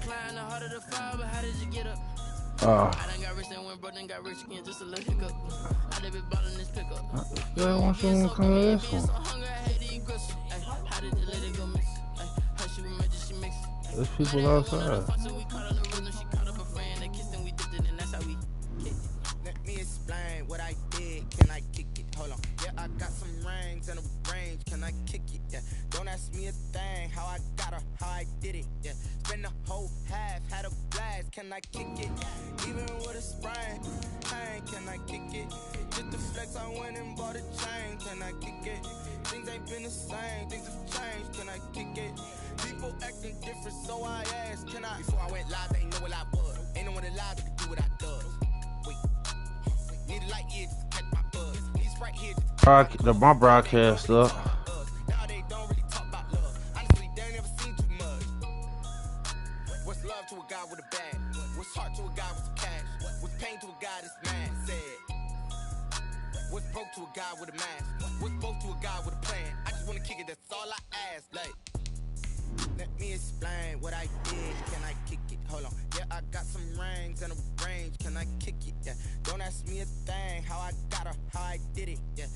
I done got rich and went broke, then got rich again, just a little hiccup. I done been ballin' this pickup. Yeah, I want someone to come to this one. How did you let it go miss? How she was magic, she mix. There's people outside. Let me explain what I did. Can I kick it? Hold on. Yeah, I got some rings and a range. Can I kick it? Yeah. Don't ask me a thing. How I got her, how I did it. Yeah. Spend the whole half, had a blast. Can I kick it? Even with a sprain. Hey, can I kick it? Just the flex, I went and bought a chain. Can I kick it? Things ain't been the same. Things have changed. Can I kick it? People acting different, so I asked, can I? Before I went live, they ain't know what I was. Ain't no one alive that could do what I does. Wait. Need a light here just to catch my buzz. These right here just My broadcast up. now they don't really talk about love. Honestly, they ain't never seen too much. What's love to a guy with a bag? What's heart to a guy with some cash? What's pain to a guy that's mad? Said. What's broke to a guy with a mask? What's broke to a guy with a plan? I just wanna kick it, that's all I ask. Like, let me explain what I did. Can I kick it? Hold on. Yeah, I got some rings and a range. Can I kick it? Yeah. Don't ask me a thing. How I got her, how I did it. Yeah.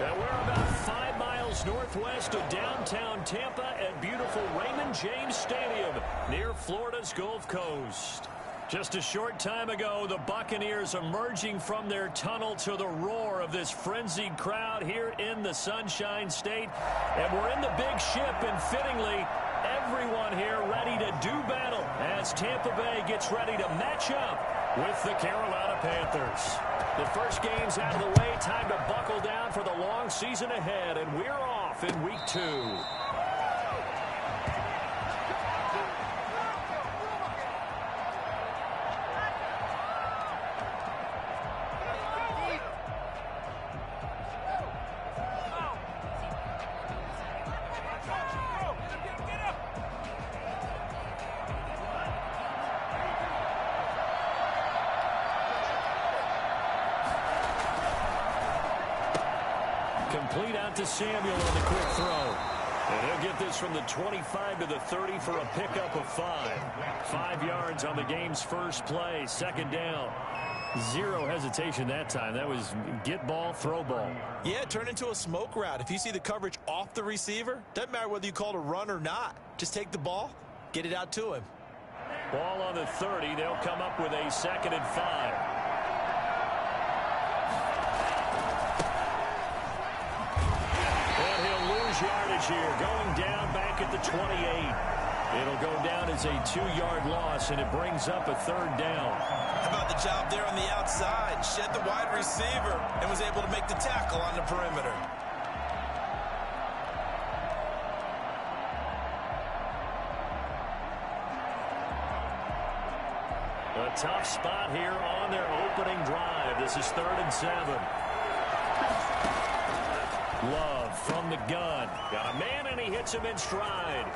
Now we're about 5 miles northwest of downtown Tampa at beautiful Raymond James Stadium near Florida's Gulf Coast. Just a short time ago, the Buccaneers emerging from their tunnel to the roar of this frenzied crowd here in the Sunshine State. And we're in the big ship, and fittingly, everyone here ready to do battle as Tampa Bay gets ready to match up with the Carolina Panthers. The first game's out of the way. Time to buckle down for the long season ahead, and we're off in week 2. Complete out to Samuel on the quick throw. And he'll get this from the 25 to the 30 for a pickup of 5. 5 yards on the game's first play. Second down. Zero hesitation that time. That was get ball, throw ball. Yeah, turn into a smoke route. If you see the coverage off the receiver, doesn't matter whether you call it a run or not. Just take the ball, get it out to him. Ball on the 30. They'll come up with a 2nd and 5. Yardage here, going down back at the 28. It'll go down as a 2-yard loss, and it brings up a 3rd down. How about the job there on the outside? Shed the wide receiver and was able to make the tackle on the perimeter. A tough spot here on their opening drive. This is 3rd and 7. Love from the gun. Got a man, and he hits him in stride.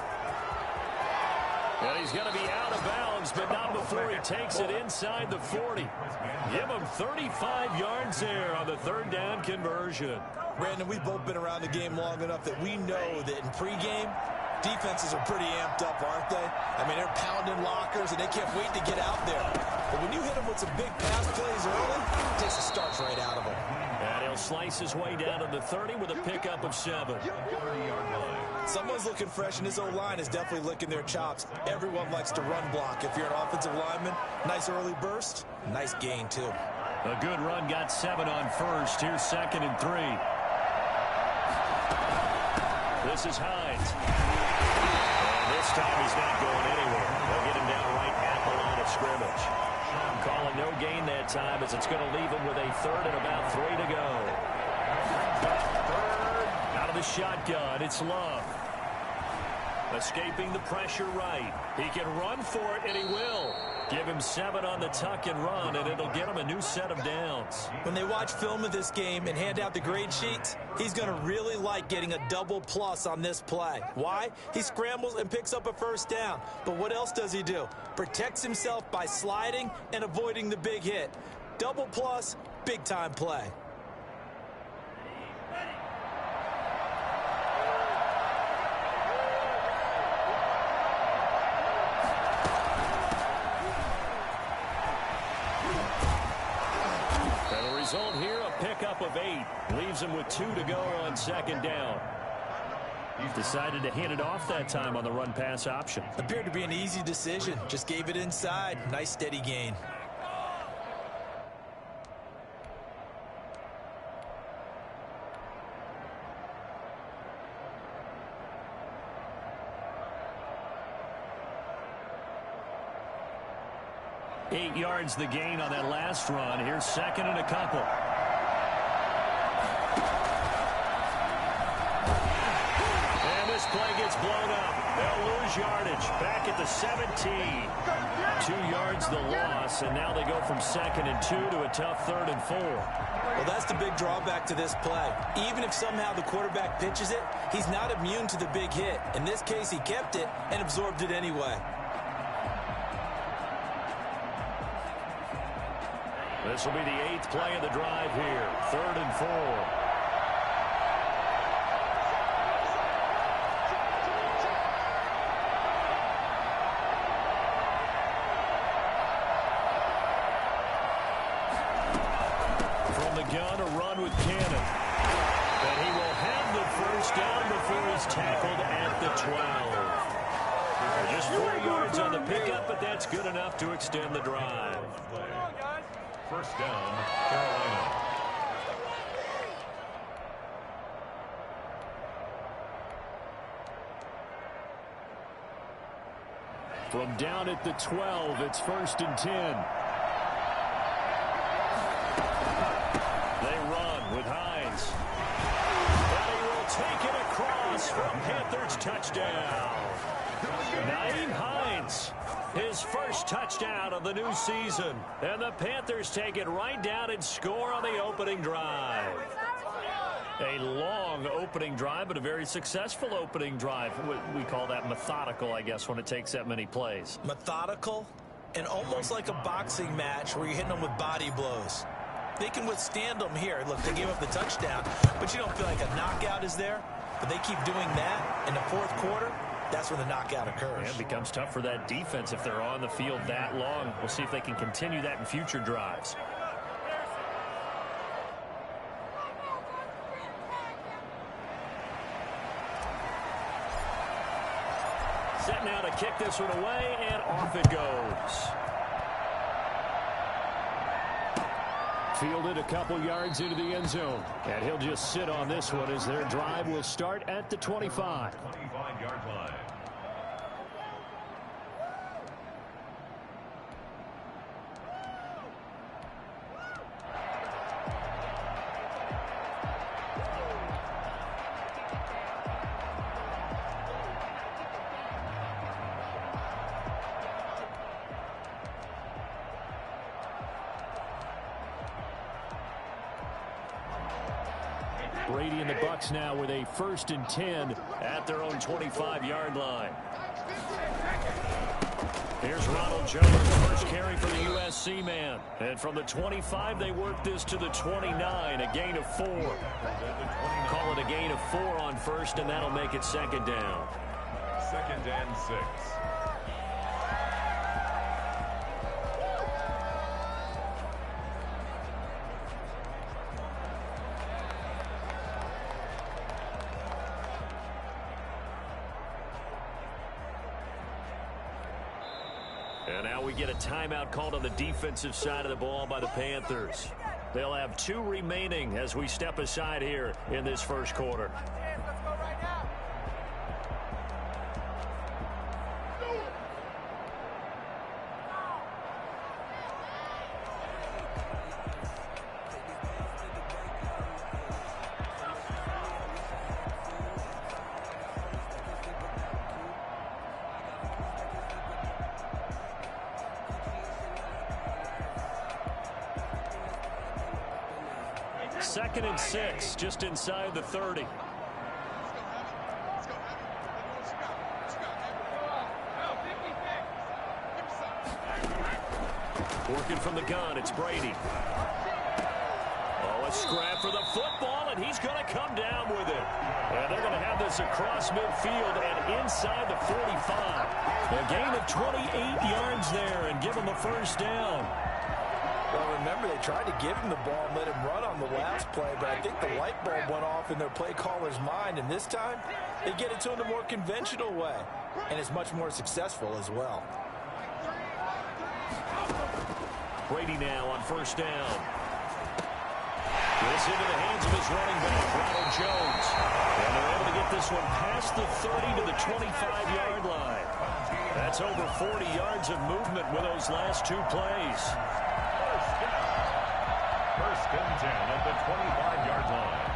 And he's going to be out of bounds, but not before he takes it inside the 40. Give him 35 yards there on the 3rd down conversion. Brandon, we've both been around the game long enough that we know that in pregame, defenses are pretty amped up, aren't they? I mean, they're pounding lockers, and they can't wait to get out there. But when you hit them with some big pass plays early, it takes the starch right out of them. And he'll slice his way down to the 30 with a pickup of 7. Someone's looking fresh, and his O-line is definitely licking their chops. Everyone likes to run block. If you're an offensive lineman, nice early burst, nice gain, too. A good run, got 7 on first. Here's 2nd and 3. This is Hines. And this time he's not going anywhere. They'll get him down right at the line of scrimmage. Calling no gain that time as it's going to leave him with a 3rd and about 3 to go. Out of the shotgun, it's Love. Escaping the pressure right. He can run for it, and he will. Give him 7 on the tuck and run, and it'll get him a new set of downs. When they watch film of this game and hand out the grade sheets, he's going to really like getting a double plus on this play. Why? He scrambles and picks up a 1st down. But what else does he do? Protects himself by sliding and avoiding the big hit. Double plus, big-time play. of 8. Leaves him with 2 to go on second down. He's decided to hand it off that time on the run-pass option. Appeared to be an easy decision. Just gave it inside. Nice steady gain. Eight yards the gain on that last run. Here's second and a couple. And this play gets blown up. They'll lose yardage. Back at the 17. 2 yards the loss, and now they go from 2nd and 2 to a tough 3rd and 4. Well, that's the big drawback to this play. Even if somehow the quarterback pitches it, he's not immune to the big hit. In this case, he kept it and absorbed it anyway. This will be the 8th play of the drive here. 3rd and 4. From the gun, a run with Cannon. And he will have the first down before he's tackled at the 12. Just 4 yards on the pickup, but that's good enough to extend the drive. First down, Carolina. From down at the 12, it's 1st and 10. They run with Hines. And he will take it across for Panthers touchdown. Nyheim Hines. His first touchdown of the new season. And the Panthers take it right down and score on the opening drive. A long opening drive, but a very successful opening drive. We call that methodical, I guess, when it takes that many plays. Methodical and almost like a boxing match where you're hitting them with body blows. They can withstand them here. Look, they gave up the touchdown, but you don't feel like a knockout is there. But they keep doing that in the 4th quarter. That's when the knockout occurs. It becomes tough for that defense if they're on the field that long. We'll see if they can continue that in future drives. Set now to kick this one away, and off it goes. Fielded a couple yards into the end zone. And he'll just sit on this one as their drive will start at the 25. 25-yard line. Brady and the Bucs now with a 1st and 10 at their own 25-yard line. Here's Ronald Jones, first carry for the USC man. And from the 25, they work this to the 29, a gain of 4. Call it a gain of 4 on first, and that'll make it 2nd down. 2nd and 6. And now we get a timeout called on the defensive side of the ball by the Panthers. They'll have 2 remaining as we step aside here in this 1st quarter. Second and 6, just inside the 30. Working from the gun, it's Brady. Oh, a scrap for the football, and he's going to come down with it. And they're going to have this across midfield and inside the 45. A gain of 28 yards there and give them a first down. Well, remember, they tried to give him the ball and let him run on the last play, but I think the light bulb went off in their play caller's mind, and this time they get it to him the more conventional way, and it's much more successful as well. Brady now on first down. Gets into the hands of his running back, Ronald Jones. And they're able to get this one past the 30 to the 25-yard line. That's over 40 yards of movement with those last two plays. First and 10 at the 25-yard line.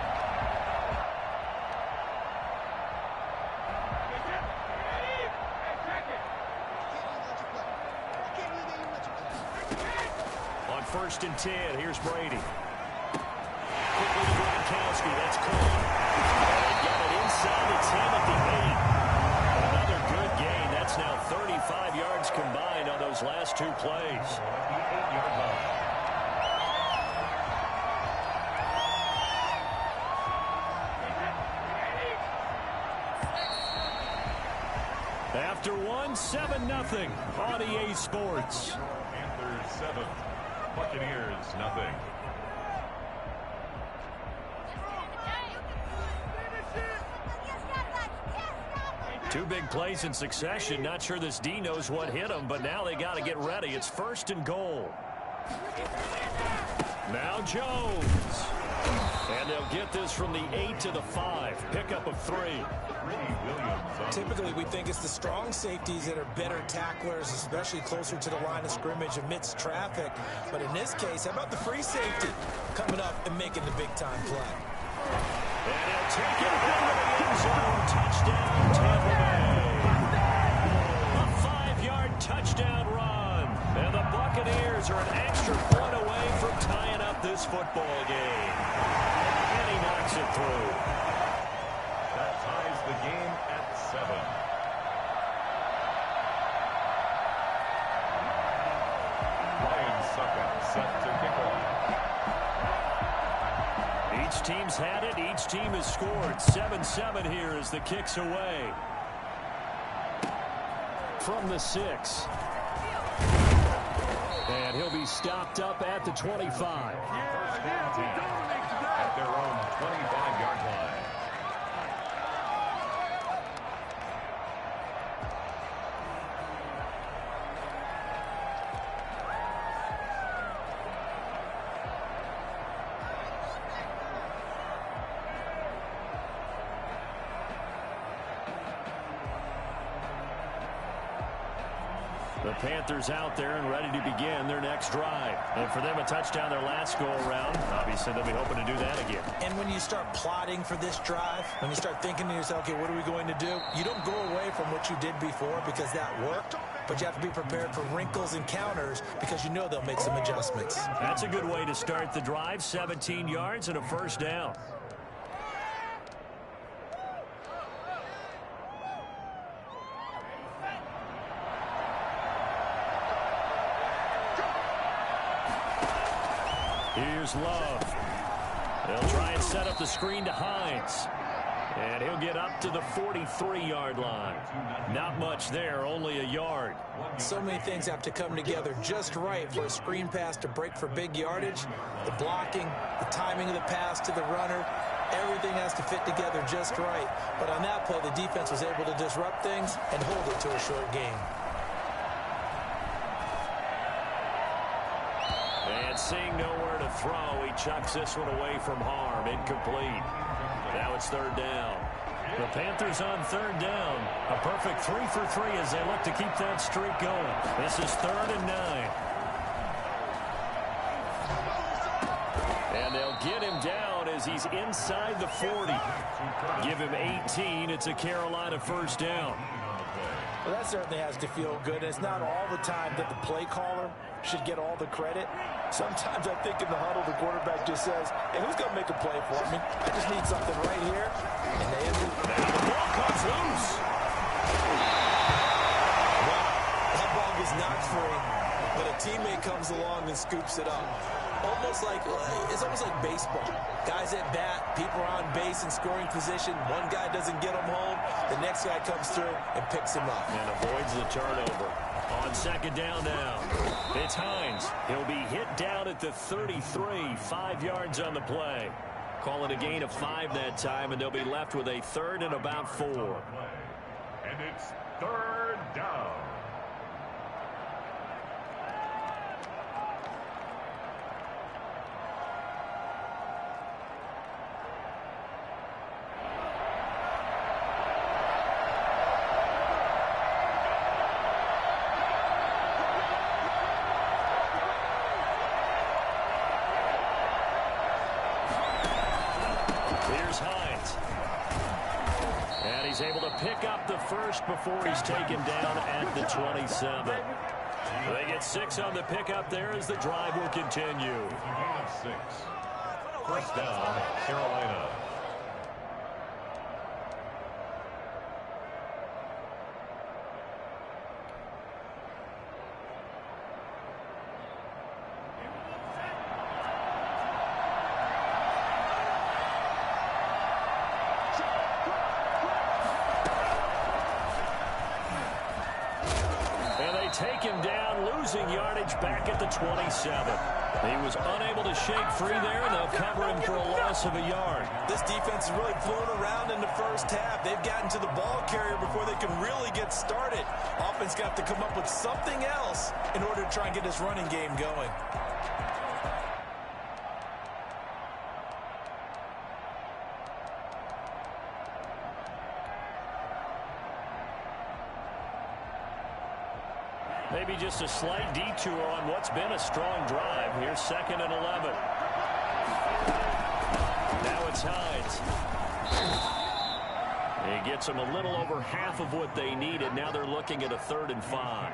On first and 10, here's Brady. Quickly to Gronkowski, that's caught. And they get it inside the 10 at the 8. Another good gain. That's now 35 yards combined on those last two plays. The 8-yard line. After one, 7-0 on EA Sports. Panthers 7, Buccaneers nothing. Two big plays in succession. Not sure this D knows what hit him, but now they got to get ready. It's first and goal. Now Jones. And they'll get this from the 8 to the 5. Pickup of 3. Typically, we think it's the strong safeties that are better tacklers, especially closer to the line of scrimmage amidst traffic. But in this case, how about the free safety coming up and making the big-time play? And he'll take it into the end zone. Touchdown, Tampa Bay. A 5-yard touchdown run. And the Buccaneers are an extra point away from tying up this football game. And he knocks it through. That ties the game at 7. Ryan Suckup set to kick off. Each team's had it. Each team has scored. 7-7 here as the kick's away. From the 6. And he'll be stopped up at the 25. First and 10 at their own 25-yard line. The Panthers out there and ready to begin their next drive. And for them, a touchdown their last go-around. Obviously, they'll be hoping to do that again. And when you start plotting for this drive, when you start thinking to yourself, okay, what are we going to do? You don't go away from what you did before because that worked, but you have to be prepared for wrinkles and counters because you know they'll make some adjustments. That's a good way to start the drive. 17 yards and a first down. Here's Love. They'll try and set up the screen to Hines. And he'll get up to the 43-yard line. Not much there, only a yard. So many things have to come together just right for a screen pass to break for big yardage. The blocking, the timing of the pass to the runner, everything has to fit together just right. But on that play, the defense was able to disrupt things and hold it to a short game. And seeing nowhere to throw, he chucks this one away from harm. Incomplete. Now it's third down. The Panthers on third down. A perfect 3 for 3 as they look to keep that streak going. This is 3rd and 9. And they'll get him down as he's inside the 40. Give him 18. It's a Carolina first down. Well, that certainly has to feel good. It's not all the time that the play caller should get all the credit. Sometimes I think in the huddle, the quarterback just says, hey, who's going to make a play for me? I just need something right here. And they end it. Now the ball comes loose. Well, that ball was not free, but a teammate comes along and scoops it up. It's almost like baseball. Guys at bat, people are on base in scoring position. One guy doesn't get him home. The next guy comes through and picks him up. And avoids the turnover. On second down now, it's Hines. He'll be hit down at the 33, 5 yards on the play. Call it a gain of 5 that time, and they'll be left with a third and about 4. And it's third down. Here's Hines. And he's able to pick up the first before he's taken down at the 27. They get 6 on the pickup there as the drive will continue. 6. First down, Carolina. Take him down, losing yardage back at the 27. He was unable to shake free there, and they'll cover him for a loss of a yard. This defense is really fooling around in the first half. They've gotten to the ball carrier before they can really get started. Offense got to come up with something else in order to try and get this running game going. Maybe just a slight detour on what's been a strong drive. Here's 2nd and 11. Now it's Hines. He gets them a little over half of what they needed. Now they're looking at a 3rd and 5.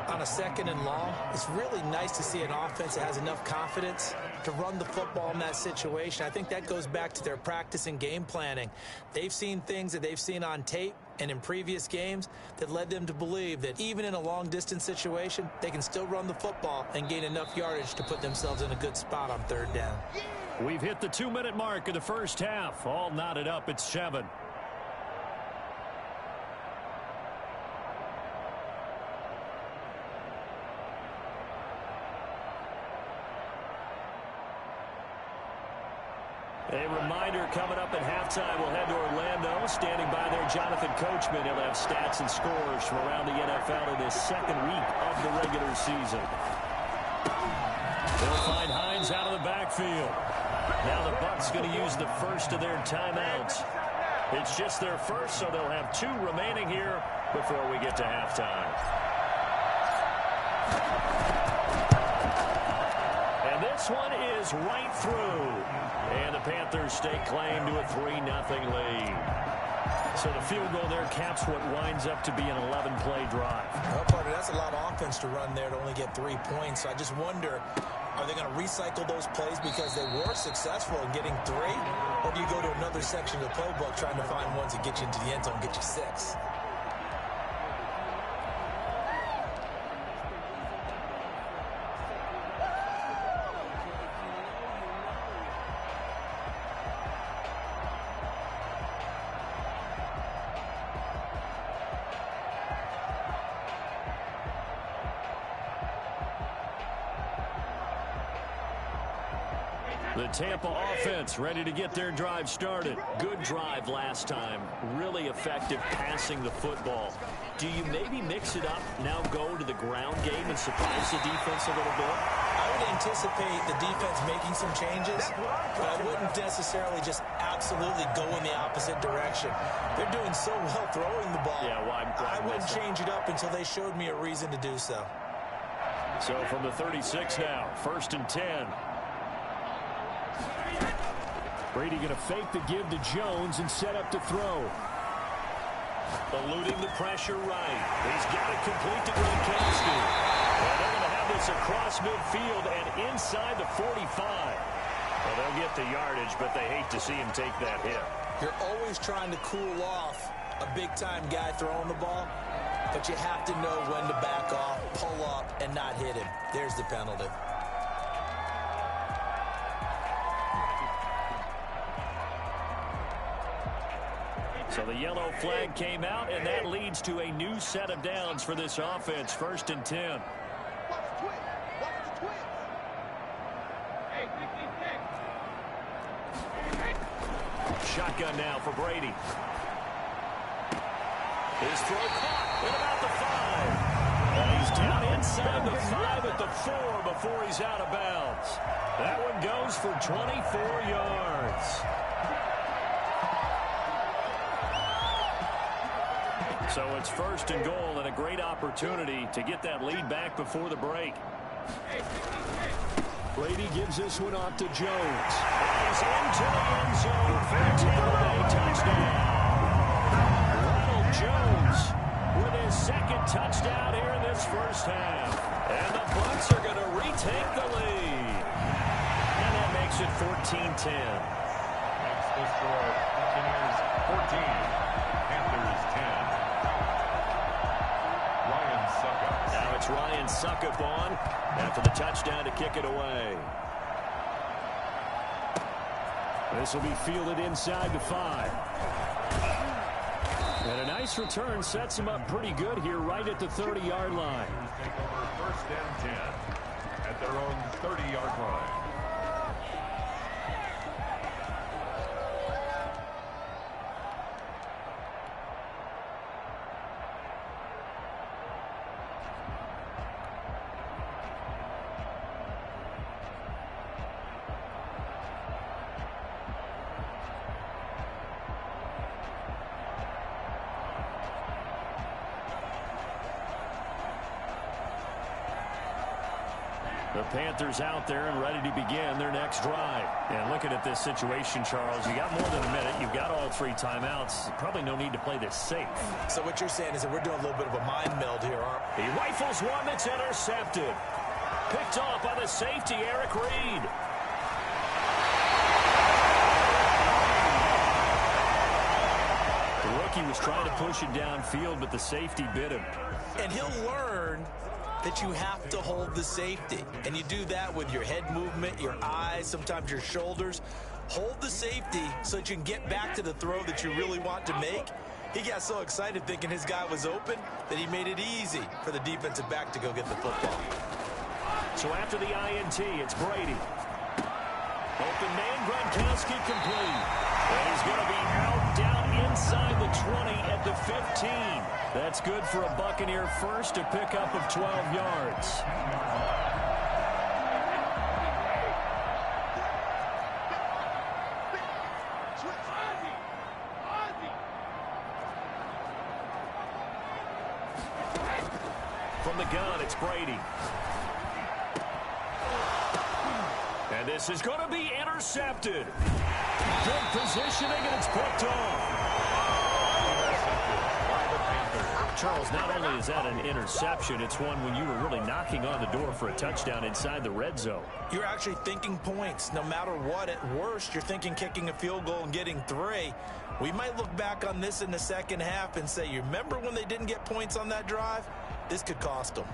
On a 2nd and long, it's really nice to see an offense that has enough confidence to run the football in that situation. I think that goes back to their practice and game planning. They've seen things that they've seen on tape and in previous games that led them to believe that even in a long-distance situation, they can still run the football and gain enough yardage to put themselves in a good spot on 3rd down. We've hit the 2-minute mark of the first half. All knotted up at 7. A reminder coming up at halftime, we'll head to Orlando. Standing by there, Jonathan Coachman. He'll have stats and scores from around the NFL in his 2nd week of the regular season. They'll find Hines out of the backfield. Now the Bucs going to use the first of their timeouts. It's just their first, so they'll have 2 remaining here before we get to halftime. And this one is right through. And the Panthers stake claim to a 3-0 lead. So the field goal there caps what winds up to be an 11-play drive. Well, partner, that's a lot of offense to run there to only get 3 points. So I just wonder, are they going to recycle those plays because they were successful in getting 3? Or do you go to another section of the playbook trying to find ones that get you into the end zone and get you 6? The Tampa offense ready to get their drive started. Good drive last time. Really effective passing the football. Do you maybe mix it up, now go to the ground game and surprise the defense a little bit? I would anticipate the defense making some changes, but I wouldn't necessarily just absolutely go in the opposite direction. They're doing so well throwing the ball. Yeah, why I wouldn't change it up until they showed me a reason to do so. So from the 36 now, 1st and 10. Brady going to fake the give to Jones and set up to throw. Eluding the pressure right. He's got it complete to Gronkowski. And they're going to have this across midfield and inside the 45. Well, they'll get the yardage, but they hate to see him take that hit. You're always trying to cool off a big-time guy throwing the ball, but you have to know when to back off, pull up, and not hit him. There's the penalty. So the yellow flag came out, and that leads to a new set of downs for this offense. 1st and 10. Shotgun now for Brady. His throw caught at about the 5. And he's down inside the 5 at the 4 before he's out of bounds. That one goes for 24 yards. So it's 1st and goal and a great opportunity to get that lead back before the break. Brady gives this one off to Jones. He's into the end zone for a Tampa Bay touchdown. Ronald Jones with his 2nd touchdown here in this 1st half. And the Bucs are going to retake the lead. And that makes it 14-10. Makes the score Buccaneers 14, Panthers 10. Ryan Suckup. Now it's Ryan Suckup on after the touchdown to kick it away. This will be fielded inside the 5. And a nice return sets him up pretty good here right at the 30-yard line. Take over 1st and 10 at their own 30-yard line. The Panthers out there and ready to begin their next drive. And looking at this situation, Charles, you got more than a minute. You've got all 3 timeouts. Probably no need to play this safe. So what you're saying is that we're doing a little bit of a mind meld here, aren't we? He rifles one that's intercepted. Picked off by the safety, Eric Reed. The rookie was trying to push it downfield, but the safety bit him. And he'll learn that you have to hold the safety. And you do that with your head movement, your eyes, sometimes your shoulders. Hold the safety so that you can get back to the throw that you really want to make. He got so excited thinking his guy was open that he made it easy for the defensive back to go get the football. So after the INT, it's Brady. Open man, Gronkowski complete. And he's going to be out down inside the 20 at the 15. That's good for a Buccaneer first, a pickup of 12 yards. From the gun, it's Brady. And this is going to be intercepted. Good positioning, and it's picked off. Charles, not only is that an interception, it's one when you were really knocking on the door for a touchdown inside the red zone. You're actually thinking points. No matter what, at worst, you're thinking kicking a field goal and getting 3. We might look back on this in the second half and say, you remember when they didn't get points on that drive? This could cost them.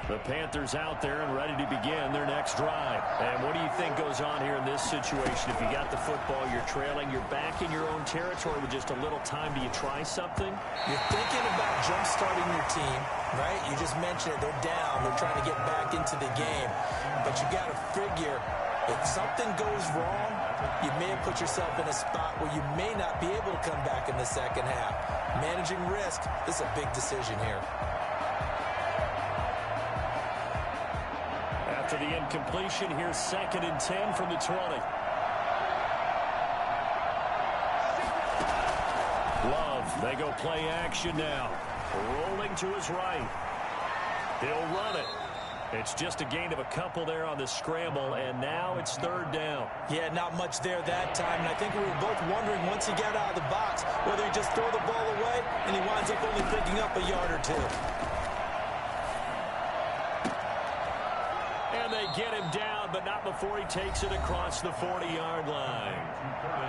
The Panthers out there and ready to begin their next drive. And what do you think goes on here in this situation? If you got the football, you're trailing, you're back in your own territory with just a little time. Do you try something? You're thinking about jump-starting your team, right? You just mentioned it. They're down. They're trying to get back into the game. But you got to figure, if something goes wrong, you may have put yourself in a spot where you may not be able to come back in the second half. Managing risk, this is a big decision here. After the incompletion, here's 2nd and 10 from the 20. Love, they go play action now. Rolling to his right. He'll run it. It's just a gain of a couple there on the scramble, and now it's 3rd down. Yeah, not much there that time, and I think we were both wondering once he got out of the box whether he just throw the ball away and he winds up only picking up a yard or 2. And they get him down, but not before he takes it across the 40-yard line.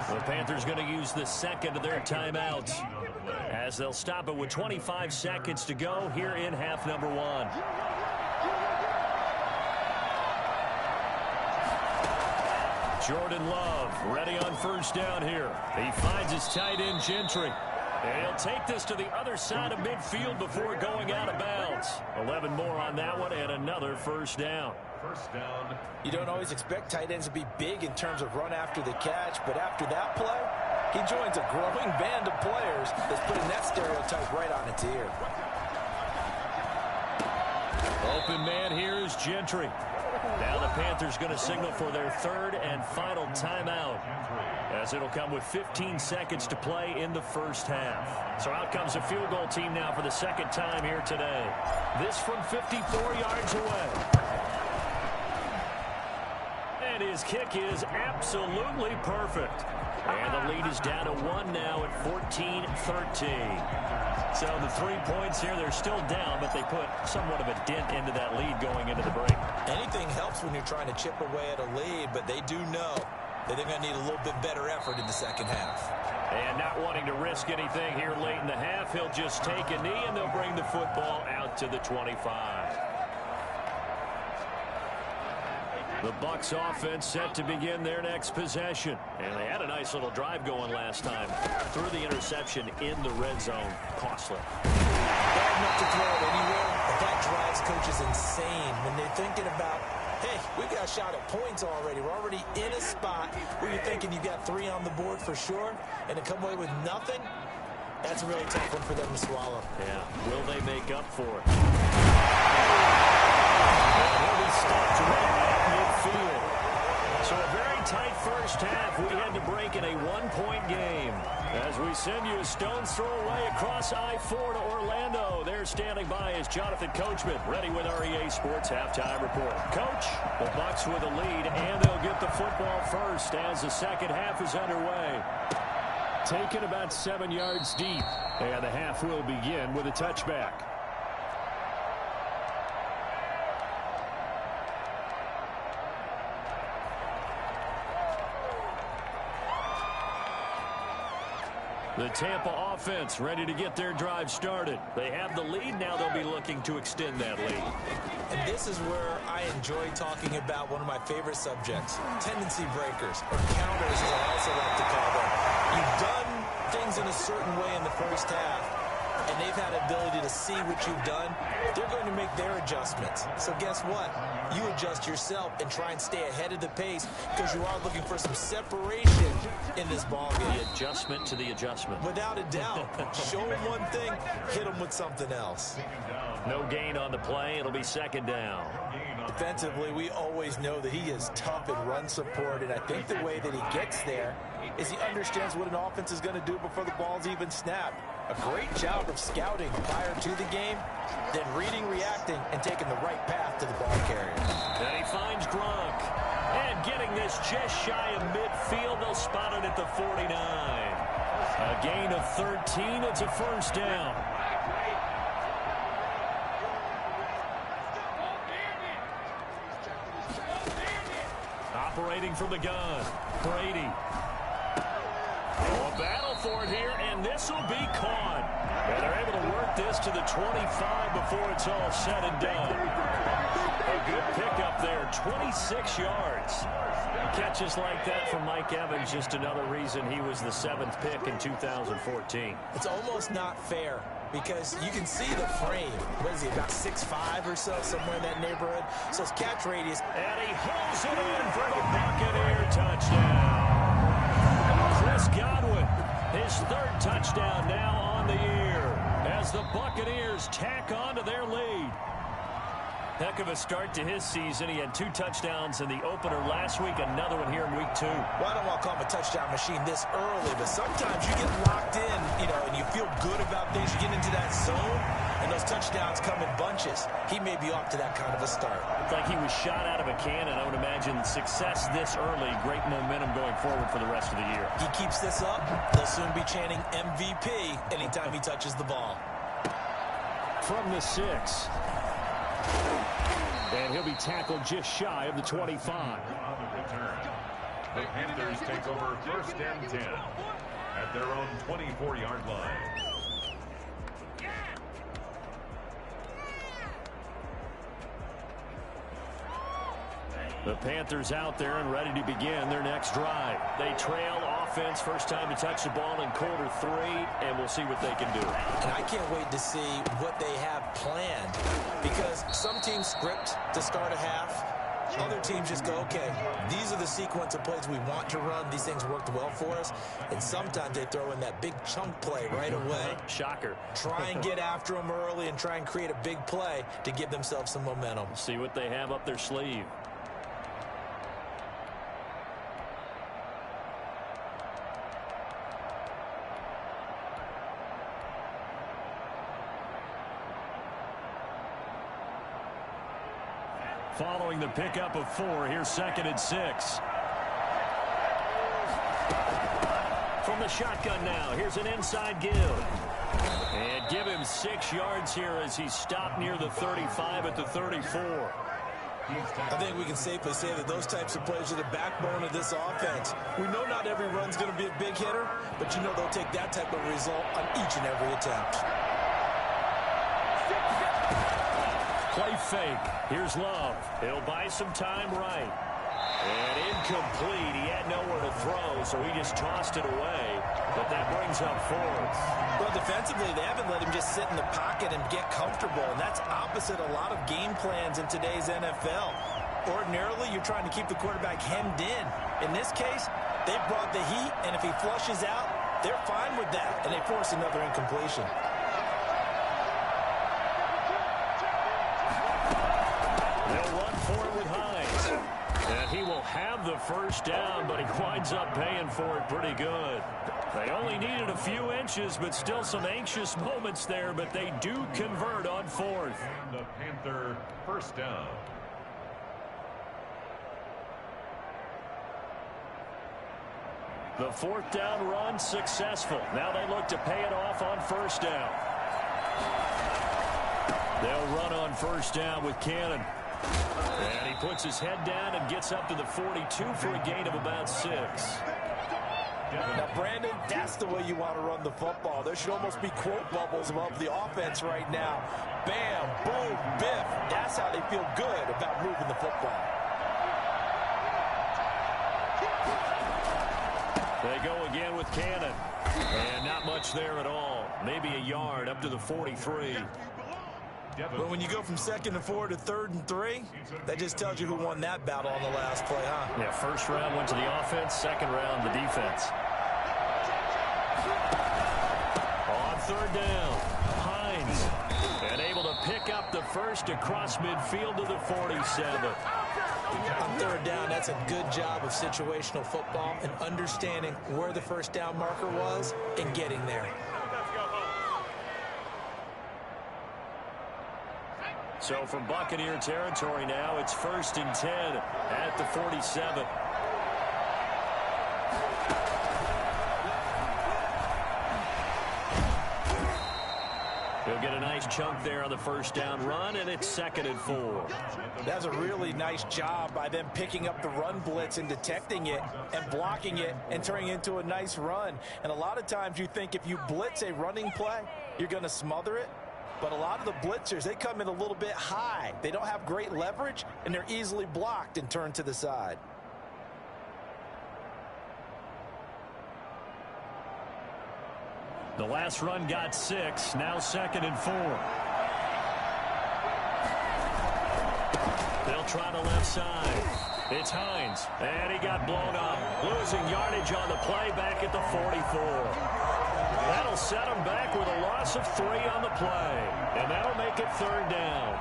The Panthers going to use the 2nd of their timeouts as they'll stop it with 25 seconds to go here in half number 1. Jordan Love ready on first down here. He finds his tight end Gentry. And he'll take this to the other side of midfield before going out of bounds. 11 more on that one and another first down. First down. You don't always expect tight ends to be big in terms of run after the catch, but after that play, he joins a growing band of players that's putting that stereotype right on its ear. Open man here is Gentry. Now the Panthers going to signal for their third and final timeout, as it'll come with 15 seconds to play in the first half. So out comes a field goal team now for the second time here today. This from 54 yards away. And his kick is absolutely perfect. And the lead is down to 1 now at 14-13. So the 3 points here, they're still down, but they put somewhat of a dent into that lead going into the break. Anything helps when you're trying to chip away at a lead, but they do know that they're going to need a little bit better effort in the second half. And not wanting to risk anything here late in the half, he'll just take a knee, and they'll bring the football out to the 25. The Bucs offense set to begin their next possession. And they had a nice little drive going last time. Threw the interception in the red zone. Costly. Bad enough to throw it anywhere, but that drives coaches insane when they're thinking about, hey, we got a shot at points already. We're already in a spot where you're thinking you got 3 on the board for sure, and to come away with nothing, that's a really tough one for them to swallow. Yeah. Will they make up for it? He'll be stopped right at midfield. So a very tight first half. We had to break in a 1-point game. As we send you a stone's throw away across I-4 to Orlando. There standing by is Jonathan Coachman, ready with REA Sports Halftime Report. Coach, the Bucs with a lead, and they'll get the football first as the second half is underway. Taken about 7 yards deep, and the half will begin with a touchback. The Tampa offense ready to get their drive started. They have the lead. Now they'll be looking to extend that lead. And this is where I enjoy talking about one of my favorite subjects, tendency breakers, or counters as I also like to call them. You've done things in a certain way in the first half, and they've had the ability to see what you've done. They're going to make their adjustments. So guess what? You adjust yourself and try and stay ahead of the pace because you are looking for some separation in this ball game. The adjustment to the adjustment. Without a doubt. Show them one thing, hit them with something else. No gain on the play. It'll be second down. Defensively, we always know that he is tough in run support, and I think the way that he gets there is he understands what an offense is going to do before the ball's even snapped. A great job of scouting prior to the game, then reading, reacting, and taking the right path to the ball carrier. And he finds Gronk. And getting this just shy of midfield, they'll spot it at the 49. A gain of 13, it's a first down. Operating from the gun, Brady. A battle for it here, and this will be caught. And they're able to work this to the 25 before it's all said and done. A good pickup there, 26 yards. Catches like that from Mike Evans, just another reason he was the 7th pick in 2014. It's almost not fair because you can see the frame. What is he, about 6'5" or so, somewhere in that neighborhood? So his catch radius. And he holds it in for the Buccaneer touchdown. Chris Godwin, his 3rd touchdown now on the year as the Buccaneers tack on to their lead. Heck of a start to his season. He had 2 touchdowns in the opener last week, another one here in week 2. Well, I don't want to call him a touchdown machine this early, but sometimes you get locked in, and you feel good about things. You get into that zone, and those touchdowns come in bunches. He may be off to that kind of a start. It's like he was shot out of a cannon. I would imagine success this early, great momentum going forward for the rest of the year. He keeps this up, they'll soon be chanting MVP anytime he touches the ball. From the 6. And he'll be tackled just shy of the 25. The Panthers take over first and 10 at their own 24-yard line. The Panthers out there and ready to begin their next drive. They trail offense, first time to touch the ball in quarter 3, and we'll see what they can do. And I can't wait to see what they have planned, because some teams script to start a half. Other teams just go, okay, these are the sequence of plays we want to run. These things worked well for us. And sometimes they throw in that big chunk play right away. Shocker. Try and get after them early and try and create a big play to give themselves some momentum. See what they have up their sleeve. Following the pickup of 4, here's 2nd and 6. From the shotgun now, here's an inside give. And give him 6 yards here as he's stopped near the 35 at the 34. I think we can safely say that those types of plays are the backbone of this offense. We know not every run's going to be a big hitter, but you know they'll take that type of result on each and every attempt. Play fake. Here's Love. He'll buy some time right. And incomplete. He had nowhere to throw, so he just tossed it away. But that brings up 4th. Well, defensively, they haven't let him just sit in the pocket and get comfortable, and that's opposite a lot of game plans in today's NFL. Ordinarily, you're trying to keep the quarterback hemmed in. In this case, they brought the heat, and if he flushes out, they're fine with that, and they force another incompletion. They'll run for it with Hines. And he will have the first down, but he winds up paying for it pretty good. They only needed a few inches, but still some anxious moments there, but they do convert on 4th. And the Panther first down. The 4th down run successful. Now they look to pay it off on 1st down. They'll run on 1st down with Cannon. And he puts his head down and gets up to the 42 for a gain of about 6. Now, Brandon, that's the way you want to run the football. There should almost be quote bubbles above the offense right now. Bam, boom, biff. That's how they feel good about moving the football. They go again with Cannon. And not much there at all. Maybe a yard up to the 43. But when you go from 2nd and 4 to 3rd and 3, that just tells you who won that battle on the last play, huh? Yeah, first round went to the offense, second round the defense. On 3rd down, Hines. And able to pick up the first across midfield to the 47. On 3rd down, that's a good job of situational football and understanding where the first down marker was and getting there. So from Buccaneer territory now, it's 1st and 10 at the 47. He'll get a nice chunk there on the first down run, and it's 2nd and 4. That's a really nice job by them picking up the run blitz and detecting it and blocking it and turning it into a nice run. And a lot of times you think if you blitz a running play, you're going to smother it. But a lot of the blitzers, they come in a little bit high. They don't have great leverage, and they're easily blocked and turned to the side. The last run got 6, now 2nd and 4. They'll try the left side. It's Hines, and he got blown up. Losing yardage on the play back at the 44. That'll set him back with a loss of 3 on the play. And that'll make it 3rd down.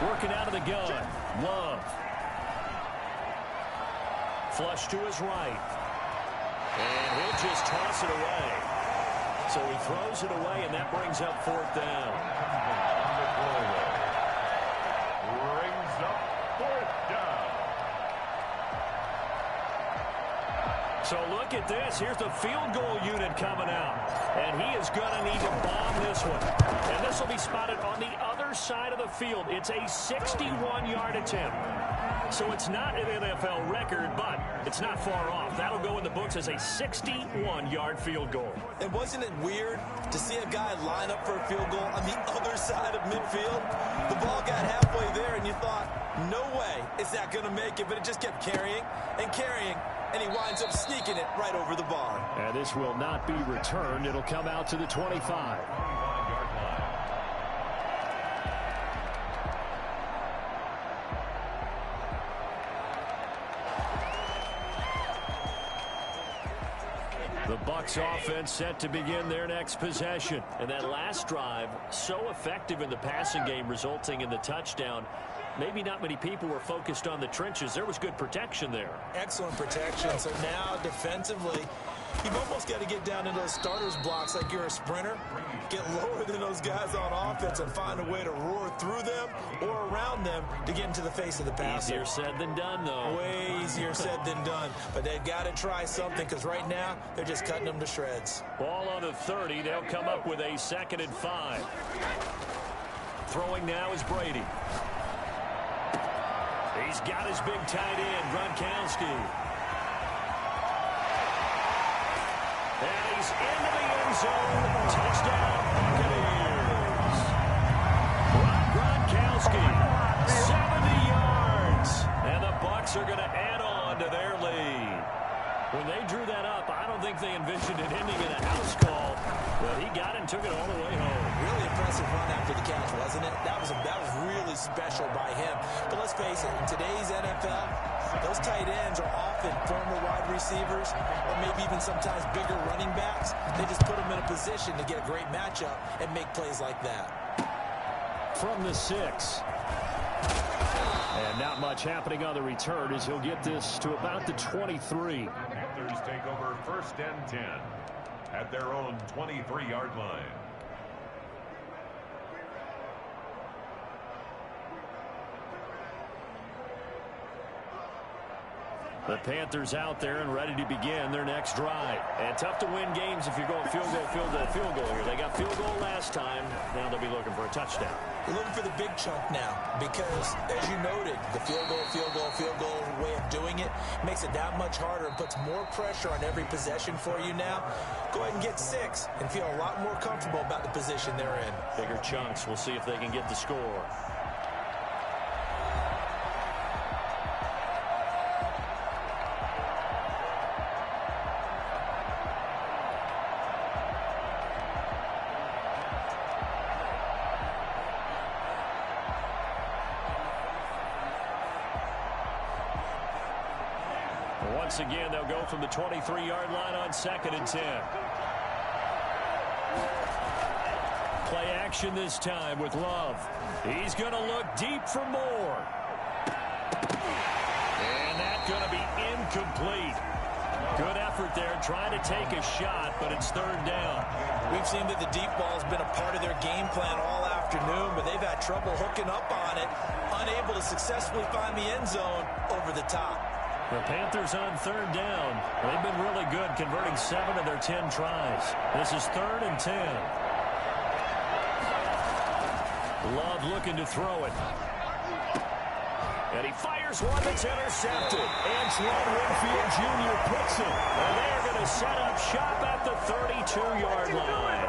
Working out of the gun. Love. Flush to his right. And he'll just toss it away. So he throws it away, and that brings up 4th down. Brings up 4th down. So look at this. Here's the field goal unit coming out. And he is going to need to bomb this one. And this will be spotted on the other other side of the field. It's a 61-yard attempt. So it's not an NFL record, but it's not far off. That'll go in the books as a 61-yard field goal. And wasn't it weird to see a guy line up for a field goal on the other side of midfield? The ball got halfway there, and you thought, no way is that going to make it, but it just kept carrying and carrying, and he winds up sneaking it right over the bar. And this will not be returned. It'll come out to the 25. The Bucs offense set to begin their next possession. And that last drive, so effective in the passing game, resulting in the touchdown. Maybe not many people were focused on the trenches. There was good protection there. Excellent protection. So now defensively, you've almost got to get down into those starters blocks like you're a sprinter. Get lower than those guys on offense and find a way to roar through them or around them to get into the face of the passer. Easier said than done, though. Way easier said than done. But they've got to try something, because right now they're just cutting them to shreds. Ball on the 30. They'll come up with a 2nd and 5. Throwing now is Brady. He's got his big tight end, Gronkowski. And he's into the end zone. Touchdown, Buccaneers. Gronkowski, 70 yards. And the Bucs are going to add on to their lead. When they drew that up, I don't think they envisioned it ending in a house call. But he got it and took it all the way home. Really impressive run after the catch, wasn't it? That was really special by him. But let's face it, in today's NFL, those tight ends are often former wide receivers or maybe even sometimes bigger running backs. They just put them in a position to get a great matchup and make plays like that. From the 6. And not much happening on the return as he'll get this to about the 23. Panthers take over 1st and 10 at their own 23-yard line. The Panthers out there and ready to begin their next drive. And tough to win games if you're going field goal, field goal, field goal here. They got field goal last time. Now they'll be looking for a touchdown. You're looking for the big chunk now because, as you noted, the field goal way of doing it makes it that much harder and puts more pressure on every possession for you now. Go ahead and get 6 and feel a lot more comfortable about the position they're in. Bigger chunks. We'll see if they can get the score. Once again, they'll go from the 23-yard line on 2nd and 10. Play action this time with Love. He's going to look deep for more. And that's going to be incomplete. Good effort there, trying to take a shot, but it's 3rd down. We've seen that the deep ball has been a part of their game plan all afternoon, but they've had trouble hooking up on it, unable to successfully find the end zone over the top. The Panthers on 3rd down. They've been really good, converting 7 of their 10 tries. This is 3rd and 10. Love looking to throw it. And he fires one that's intercepted. Antoine Winfield Jr. puts it. And they're going to set up shop at the 32-yard line.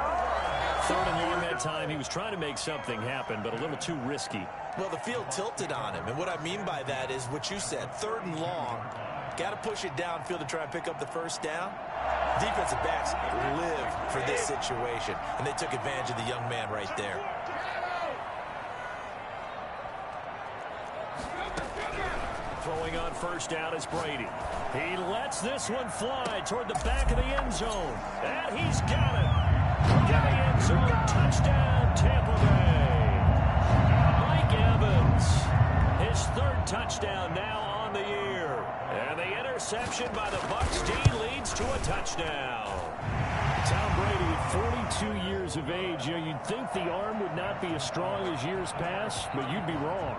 3rd and long that time. He was trying to make something happen, but a little too risky. Well, the field tilted on him, and what I mean by that is what you said, 3rd and long. Got to push it downfield to try and pick up the 1st down. Defensive backs live for this situation, and they took advantage of the young man right there. Throwing on 1st down is Brady. He lets this one fly toward the back of the end zone. And he's got it. Got the end zone. Touchdown, Tampa Bay. Mike Evans. His 3rd touchdown now on the year. And the interception by the Bucs D leads to a touchdown. Tom Brady at 42 years of age. You know, you'd think the arm would not be as strong as years past, but you'd be wrong.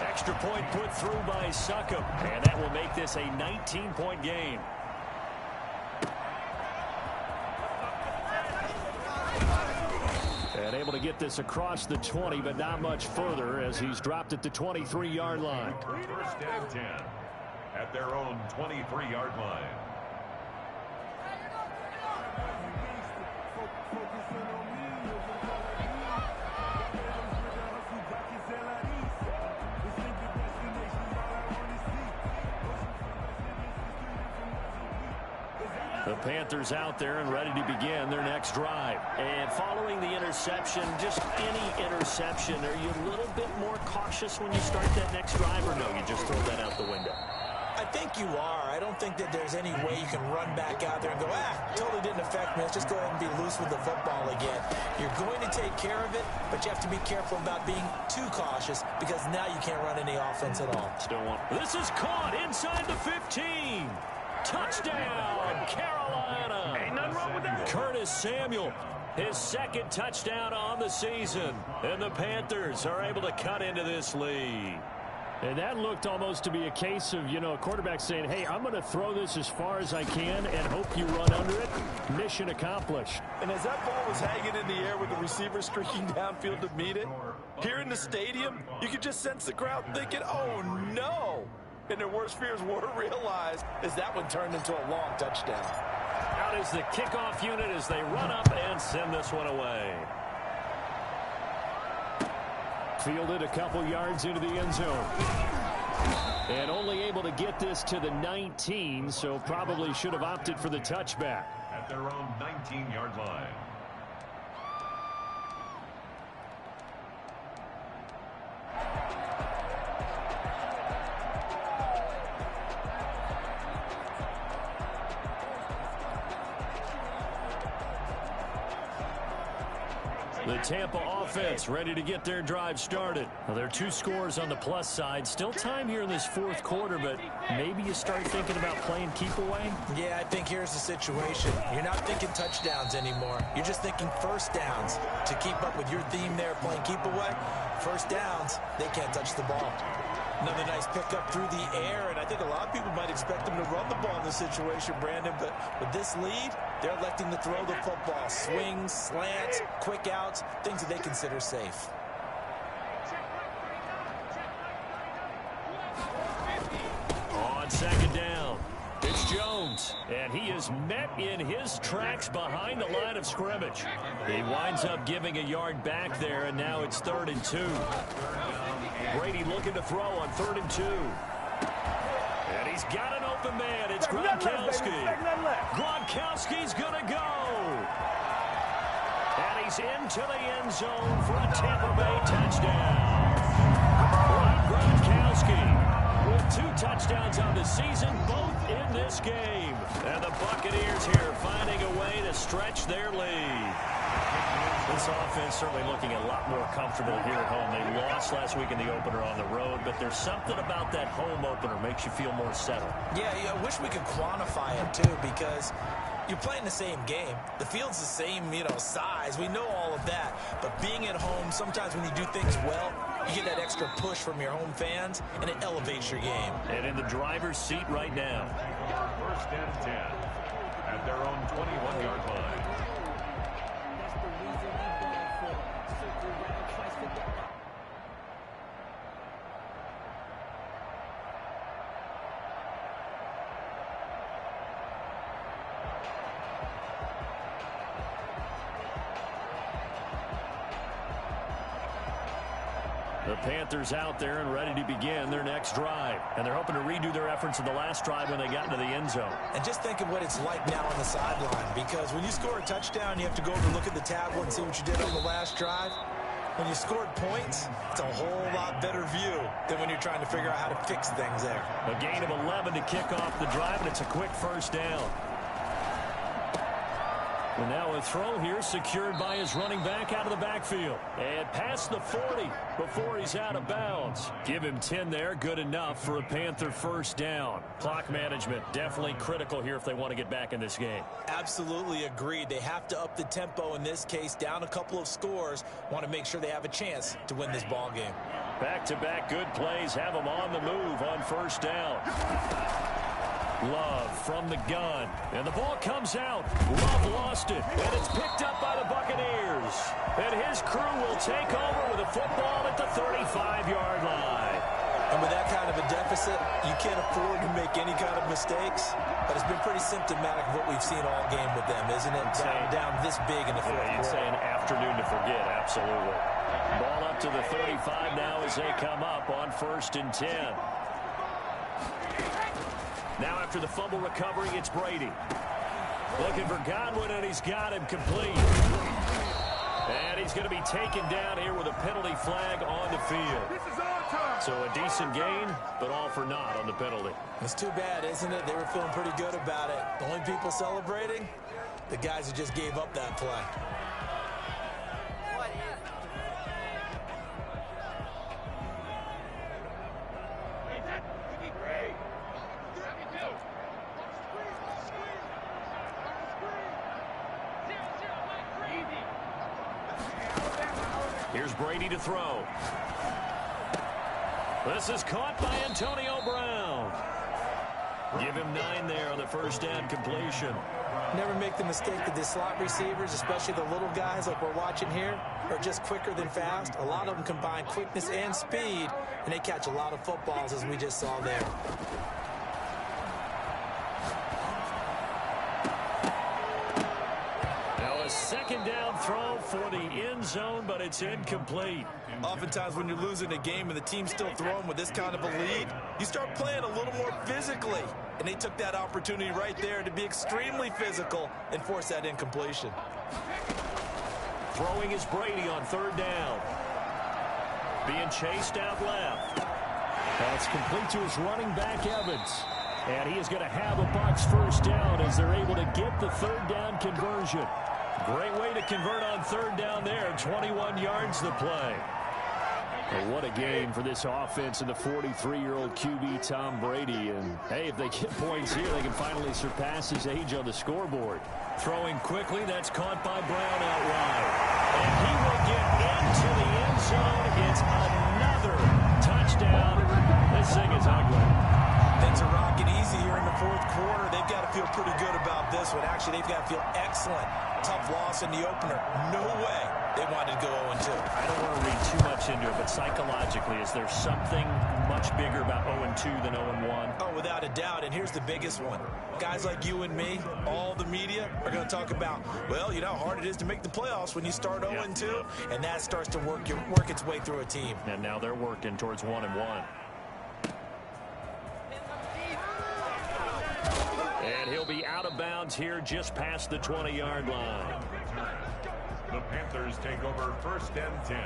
Extra point put through by Succop, and that will make this a 19-point game. And able to get this across the 20, but not much further as he's dropped at the 23-yard line. First and 10 at their own 23-yard line. The Panthers out there and ready to begin their next drive. And following the interception, just any interception, are you a little bit more cautious when you start that next drive, or no, you just throw that out the window? I think you are. I don't think that there's any way you can run back out there and go, totally didn't affect me. Let's just go ahead and be loose with the football again. You're going to take care of it, but you have to be careful about being too cautious because now you can't run any offense at all. Still one. This is caught inside the 15. Touchdown, Carolina. Ain't nothing wrong with that. Curtis Samuel, his second touchdown on the season. And the Panthers are able to cut into this lead. And that looked almost to be a case of, a quarterback saying, hey, I'm going to throw this as far as I can and hope you run under it. Mission accomplished. And as that ball was hanging in the air with the receiver streaking downfield to meet it, here in the stadium, you could just sense the crowd thinking, oh, no. And their worst fears were realized as that one turned into a long touchdown. Out is the kickoff unit as they run up and send this one away. Fielded a couple yards into the end zone. And only able to get this to the 19, so probably should have opted for the touchback. At their own 19-yard line. The Tampa offense ready to get their drive started. Well, there are 2 scores on the plus side. Still time here in this fourth quarter, but maybe you start thinking about playing keep away? Yeah, I think here's the situation. You're not thinking touchdowns anymore. You're just thinking first downs. To keep up with your theme there, playing keep away, first downs, they can't touch the ball. Another nice pickup through the air, and I think a lot of people might expect them to run the ball in this situation, Brandon, but with this lead, they're electing to throw the football. Swings, slants, quick outs, things that they consider safe. On second down, it's Jones, and he is met in his tracks behind the line of scrimmage. He winds up giving a yard back there, and now it's 3rd and 2. Brady looking to throw on 3rd and 2. And he's got an open man. It's Gronkowski. Gronkowski's going to go. And he's into the end zone for a Tampa Bay touchdown. Gronkowski with 2 touchdowns on the season, both in this game. And the Buccaneers here finding a way to stretch their lead. This offense certainly looking a lot more comfortable here at home. They lost last week in the opener on the road, but there's something about that home opener makes you feel more settled. Yeah, I wish we could quantify it, too, because you're playing the same game. The field's the same, size. We know all of that. But being at home, sometimes when you do things well, you get that extra push from your home fans, and it elevates your game. And in the driver's seat right now. First and 10 at their own 21-yard line. The Panthers out there and ready to begin their next drive. And they're hoping to redo their efforts in the last drive when they got into the end zone. And just think of what it's like now on the sideline. Because when you score a touchdown, you have to go over and look at the tablet and see what you did on the last drive. When you scored points, it's a whole lot better view than when you're trying to figure out how to fix things there. A gain of 11 to kick off the drive, and it's a quick first down. And now a throw here secured by his running back out of the backfield. And past the 40 before he's out of bounds. Give him 10 there. Good enough for a Panther first down. Clock management definitely critical here if they want to get back in this game. Absolutely agreed. They have to up the tempo in this case. Down a couple of scores. Want to make sure they have a chance to win this ball game. Back-to-back good plays have them on the move on first down. Love from the gun. And the ball comes out. Love lost it. And it's picked up by the Buccaneers. And his crew will take over with a football at the 35-yard line. And with that kind of a deficit, you can't afford to make any kind of mistakes. But it's been pretty symptomatic of what we've seen all game with them, isn't it? Down this big in the fourth quarter. You'd say an afternoon to forget, absolutely. Ball up to the 35 now as they come up on 1st and 10. Now after the fumble recovery, it's Brady. Looking for Godwin, and he's got him complete. And he's going to be taken down here with a penalty flag on the field. So a decent gain, but all for naught on the penalty. It's too bad, isn't it? They were feeling pretty good about it. The only people celebrating, the guys who just gave up that play. Here's Brady to throw. This is caught by Antonio Brown. Give him 9 there on the first down completion. Never make the mistake that the slot receivers, especially the little guys like we're watching here, are just quicker than fast. A lot of them combine quickness and speed, and they catch a lot of footballs, as we just saw there. Second down throw for the end zone, but it's incomplete. Oftentimes when you're losing a game and the team's still throwing with this kind of a lead, you start playing a little more physically. And they took that opportunity right there to be extremely physical and force that incompletion. Throwing is Brady on 3rd down. Being chased out left. That's complete to his running back, Evans. And he is going to have a Bucs first down as they're able to get the 3rd down conversion. Great way to convert on 3rd down there. 21 yards to play. Well, what a game for this offense and the 43-year-old QB Tom Brady. And, hey, if they get points here, they can finally surpass his age on the scoreboard. Throwing quickly, that's caught by Brown out wide. And he will get into the end zone. It's another touchdown. This thing is ugly. Things are rocking easy here in the 4th quarter. They've got to feel pretty good about this one. Actually, they've got to feel excellent. Tough loss in the opener. No way they wanted to go 0-2. I don't want to read too much into it, but psychologically, is there something much bigger about 0-2 than 0-1? Oh, without a doubt. And here's the biggest one. Guys like you and me, all the media, are going to talk about, well, you know how hard it is to make the playoffs when you start 0-2, and that starts to work its way through a team. And now they're working towards 1-1. And he'll be out of bounds here just past the 20-yard line. The Panthers take over 1st and 10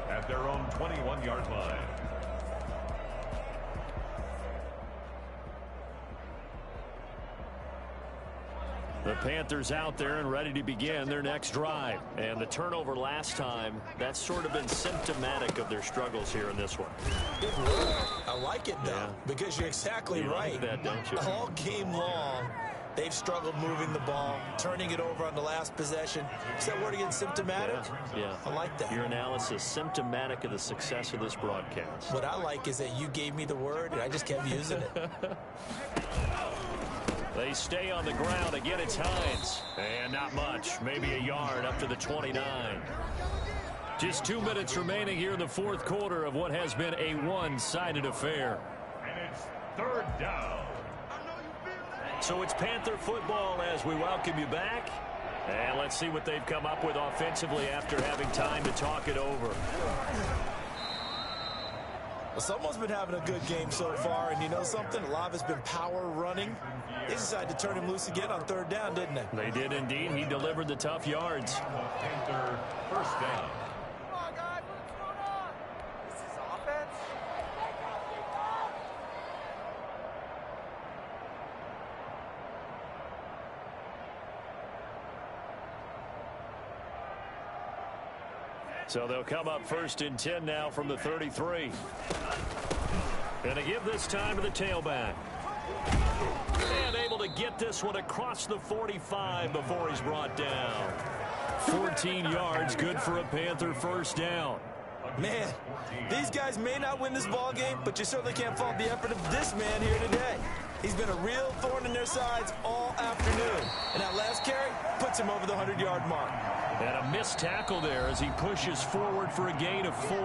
at their own 21-yard line. The Panthers out there and ready to begin their next drive. And the turnover last time, that's sort of been symptomatic of their struggles here in this one. I like it, though, because you're exactly right. Like that, don't you? All game long, they've struggled moving the ball, turning it over on the last possession. Is that word again, symptomatic? Yeah. I like that. Your analysis, symptomatic of the success of this broadcast. What I like is that you gave me the word, and I just kept using it. They stay on the ground. Again, it's Hines. And not much. Maybe a yard up to the 29. Just 2 minutes remaining here in the 4th quarter of what has been a one-sided affair. And it's 3rd down. So it's Panther football as we welcome you back. And let's see what they've come up with offensively after having time to talk it over. Well, someone's been having a good game so far, and you know something? A lot of it's been power running. They decided to turn him loose again on 3rd down, didn't they? They did indeed. He delivered the tough yards. Panther 1st down. Come on, guys, what's going on? This is offense? So they'll come up 1st and 10 now from the 33. And to give this time to the tailback. And able to get this one across the 45 before he's brought down. 14 yards, good for a Panther first down. Man, these guys may not win this ball game, but you certainly can't fault the effort of this man here today. He's been a real thorn in their sides all afternoon. And that last carry puts him over the 100-yard mark. And a missed tackle there as he pushes forward for a gain of 4.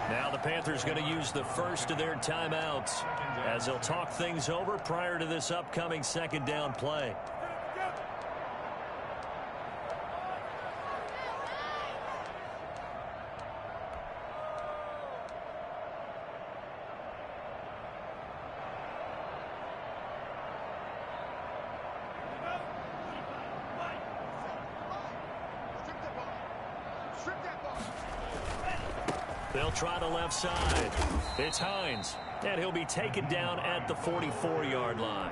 Now the Panthers going to use the first of their timeouts as they'll talk things over prior to this upcoming second down play. They'll try the left side. It's Hines, and he'll be taken down at the 44-yard line.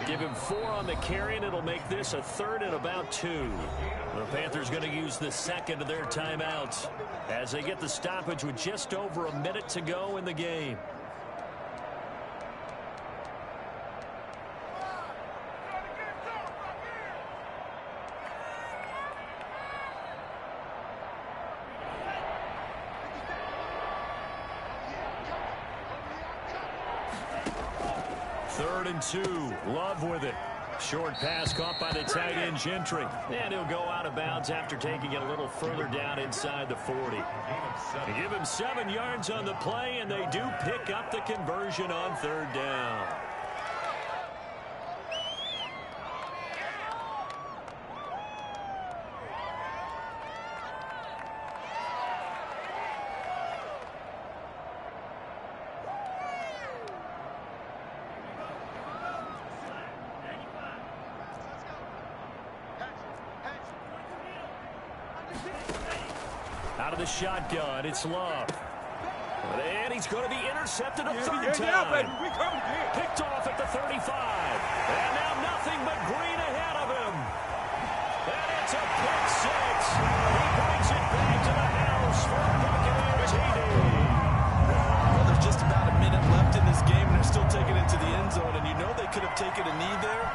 Give him 4 on the carry, and it'll make this a 3rd and about 2. The Panthers going to use the second of their timeouts as they get the stoppage with just over a minute to go in the game. Third and 2. Love with it. Short pass caught by the tight end Gentry. And he'll go out of bounds after taking it a little further down inside the 40. They give him 7 yards on the play, and they do pick up the conversion on 3rd down. Out of the shotgun, it's Love. And he's going to be intercepted a 3rd time. Picked off at the 35. And now nothing but green ahead of him. And it's a pick 6. He brings it back to the house for a Buccaneers TD. Well, there's just about a minute left in this game, and they're still taking it to the end zone. And you know they could have taken a knee there,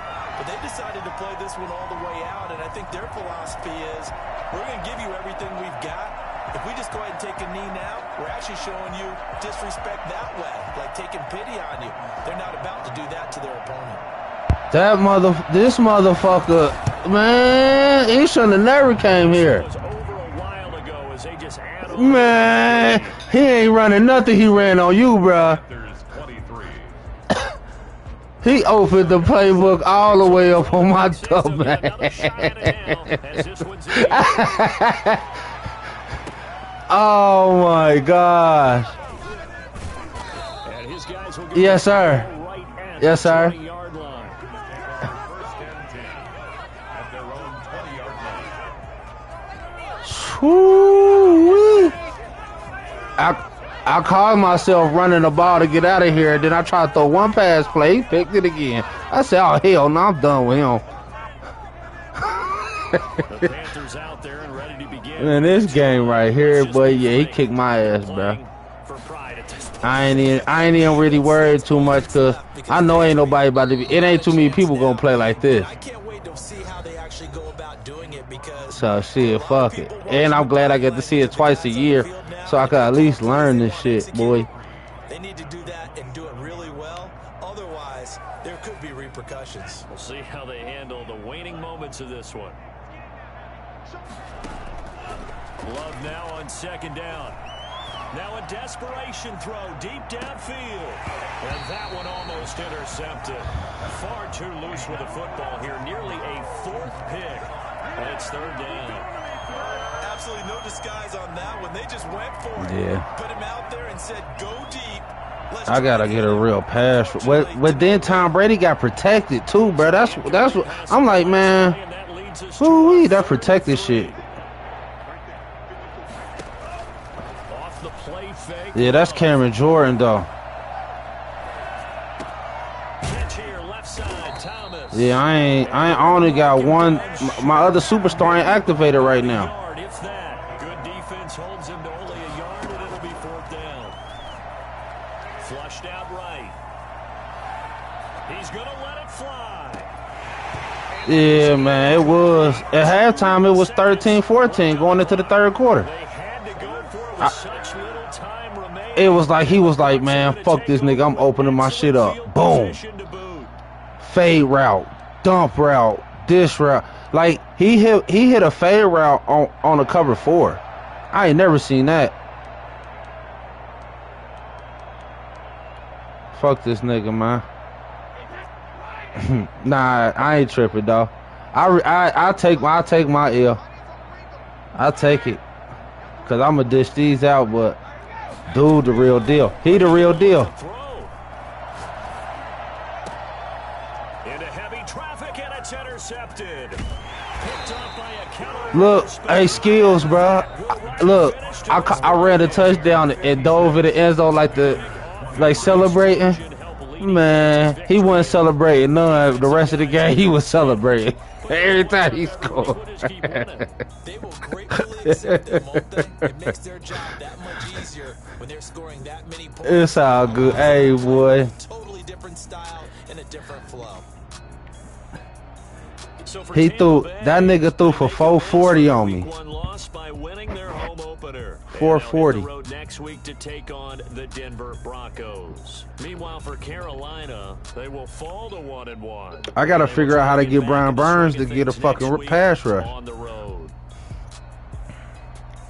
but they decided to play this one all the way out. And I think their philosophy is, we're going to give you everything we've got. If we just go ahead and take a knee now, we're actually showing you disrespect that way, like taking pity on you. They're not about to do that to their opponent. This motherfucker, man, he shouldn't have never came here. Man, he ain't running nothing. He ran on you, bruh. He opened the playbook all the way up on my dumb ass. Oh my gosh. Yes, sir. Yes, sir. Woo-wee. I called myself running the ball to get out of here. Then I tried to throw one pass play. He picked it again. I said, oh, hell no, I'm done with him. The Panthers out there and ready to begin. Man, this game right here, boy, yeah, he kicked my ass, bro. I ain't even really worried too much because I know ain't nobody about to be. It ain't too many people gonna play like this. I can't wait to see how they actually go about doing it because. So shit, fuck it. And I'm glad I get to see it twice a year, so I can at least learn this shit, boy. They need to do that and do it really well. Otherwise, there could be repercussions. We'll see how they handle the waning moments of this one. Love now on 2nd down. Now a desperation throw deep downfield. And that one almost intercepted. Far too loose with the football here. Nearly a 4th pick. And it's 3rd down. Absolutely no disguise on that one. They just went for it. Yeah. Put him out there and said, go deep. I gotta get a real pass. But then Tom Brady got protected too, bro. That's what I'm like, man. Ooh, that protected shit. Yeah, that's Cameron Jordan though. Yeah, I only got one. My other superstar ain't activated right now. Good defense holds him to only a yard, and it'll be 4th down. Flushed out right. He's gonna let it fly. Yeah, man, it was at halftime. It was 13-14 going into the 3rd quarter. They had to go for it with such little time remaining. It was like he was like, man, fuck this nigga. I'm opening my shit up. Boom. fade route, dump route, this route. Like he hit a fade route on a cover 4. I ain't never seen that. Fuck this nigga, man. Nah, I ain't tripping, though. I take my L. I take it, cause I'ma dish these out, but dude, the real deal. He the real deal. Into heavy traffic and it's intercepted. Picked up by a counter. Look, hey, skills, bro. Look, I ran a touchdown and dove in the end zone like celebrating. Man, he wasn't celebrating none. The rest of the game, he was celebrating. Every time he scored. They will gratefully accept them, won't they? It makes their job that much easier when they're scoring that many points. It's all good. Hey, boy. Totally different style and a different flow. So for He Tampa threw, Bay, that nigga threw for 440 on me. Week 1 loss by winning their home opener. 440. And they'll hit the road next week to take on the Denver Broncos. Meanwhile, for Carolina, they will fall to 1-1. I gotta figure out how to get Brian Burns to get a fucking pass rush. On the road.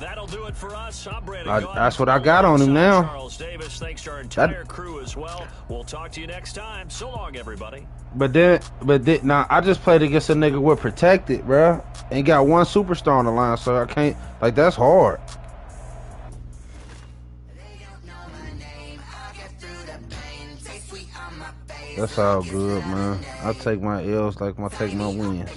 That'll do it for us. I'm Brandon Gaudin. That's what I got on him now. Charles Davis, thanks to our entire crew as well. We'll talk to you next time. So long, everybody. But then, nah, I just played against a nigga with protected, bruh. Ain't got one superstar on the line, so I can't, like, that's hard. That's all good, man. I take my L's like I take my wins.